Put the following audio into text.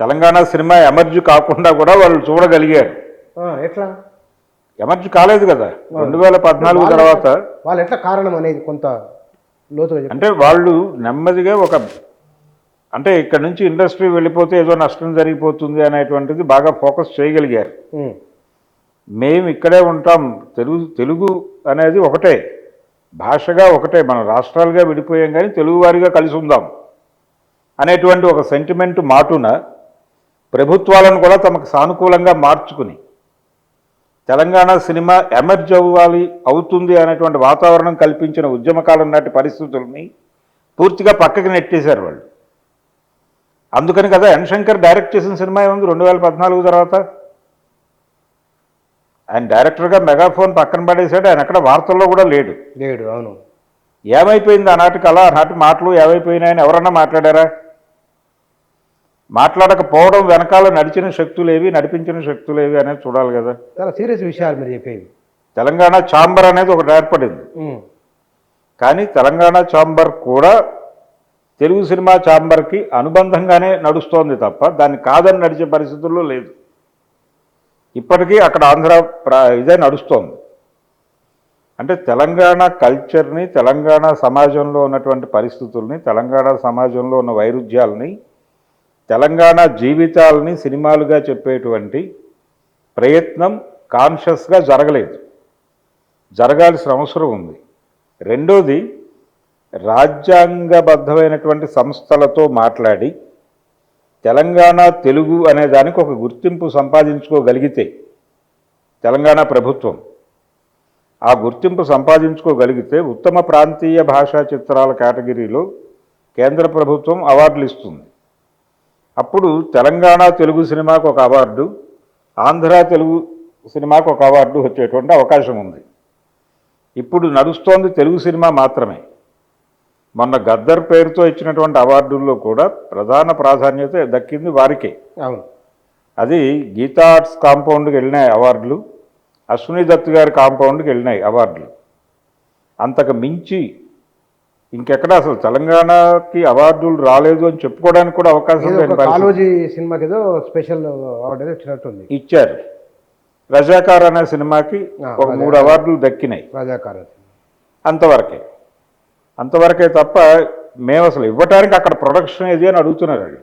Telangana cinema emerge కాకుండా కూడా వాళ్ళు చూడగలిగారు. ఎట్లా ఎమర్జ్ కాలేదు కదా 2014 తర్వాత. వాళ్ళు ఎట్లా కారణం అనేది కొంత లోతుగా చెప్పండి. అంటే వాళ్ళు నెమ్మదిగా అంటే ఇక్కడ నుంచి ఇండస్ట్రీ వెళ్ళిపోతే ఏదో నష్టం జరిగిపోతుంది అనేటువంటిది బాగా ఫోకస్ చేయగలిగారు. మేము ఇక్కడే ఉంటాం, తెలుగు అనేది ఒకటే, భాషగా ఒకటే, మన రాష్ట్రాలుగా విడిపోయాం కానీ తెలుగువారిగా కలిసి ఉందాం అనేటువంటి ఒక సెంటిమెంట్ మాటున ప్రభుత్వాలను కూడా తమకు సానుకూలంగా మార్చుకుని తెలంగాణ సినిమా ఎమర్జ్ అవుతుంది అనేటువంటి వాతావరణం కల్పించిన ఉద్యమకాలం నాటి పరిస్థితుల్ని పూర్తిగా పక్కకి నెట్టేశారు వాళ్ళు. అందుకని కదా ఎన్ శంకర్ డైరెక్ట్ చేసిన సినిమా ఏముంది 2014 తర్వాత. ఆయన డైరెక్టర్గా మెగాఫోన్ పక్కన పడేశాడు, ఆయన అక్కడ వార్తల్లో కూడా లేడు. అవును. ఏమైపోయింది ఆనాటి కళ, ఆనాటి మాటలు ఏమైపోయినాయని ఎవరన్నా మాట్లాడారా? మాట్లాడకపోవడం వెనకాల నడిపించిన శక్తులేవి అనేది చూడాలి కదా. చాలా సీరియస్ విషయాలు మీరు చెప్పేవి. తెలంగాణ ఛాంబర్ అనేది ఒకటి ఏర్పడింది, కానీ తెలంగాణ ఛాంబర్ కూడా తెలుగు సినిమా ఛాంబర్కి అనుబంధంగానే నడుస్తోంది తప్ప దాన్ని కాదని నడిచే పరిస్థితుల్లో లేదు. ఇప్పటికీ అక్కడ ఆంధ్ర ఇదే నడుస్తోంది. అంటే తెలంగాణ కల్చర్ని, తెలంగాణ సమాజంలో ఉన్నటువంటి పరిస్థితుల్ని, తెలంగాణ సమాజంలో ఉన్న వైరుధ్యాలని, తెలంగాణ జీవితాలని సినిమాలుగా చెప్పేటువంటి ప్రయత్నం కాన్షియస్గా జరగలేదు. జరగాల్సిన అవసరం ఉంది. రెండోది, రాజ్యాంగబద్ధమైనటువంటి సంస్థలతో మాట్లాడి తెలంగాణ తెలుగు అనే దానికి ఒక గుర్తింపు సంపాదించుకోగలిగితే తెలంగాణ ప్రభుత్వం ఆ గుర్తింపు సంపాదించుకోగలిగితే ఉత్తమ ప్రాంతీయ భాషా చిత్రాల కేటగిరీలో కేంద్ర ప్రభుత్వం అవార్డులు ఇస్తుంది. అప్పుడు తెలంగాణ తెలుగు సినిమాకు ఒక అవార్డు, ఆంధ్ర తెలుగు సినిమాకు ఒక అవార్డు వచ్చేటువంటి అవకాశం ఉంది. ఇప్పుడు నడుస్తోంది తెలుగు సినిమా మాత్రమే. మొన్న గద్దర్ పేరుతో ఇచ్చినటువంటి అవార్డుల్లో కూడా ప్రధాన ప్రాధాన్యత దక్కింది వారికే. అవును. అది గీతా ఆర్ట్స్ కాంపౌండ్కి వెళ్ళినాయి అవార్డులు, అశ్విని దత్ గారి కాంపౌండ్కి వెళ్ళినాయి అవార్డులు. అంతకు మించి ఇంకెక్కడ అసలు తెలంగాణకి అవార్డులు రాలేదు అని చెప్పుకోవడానికి కూడా అవకాశం సినిమాకి ఏదో స్పెషల్ అవార్డు ఏదో ఇచ్చినట్టుంది. ఇచ్చారు. రజాకార్ అనే సినిమాకి ఒక 3 అవార్డులు దక్కినాయి. రజాకార్ అంతవరకే తప్ప మేము అసలు ఇవ్వటానికి అక్కడ ప్రొడక్షన్ ఏది అని అడుగుతున్నారు వాళ్ళు.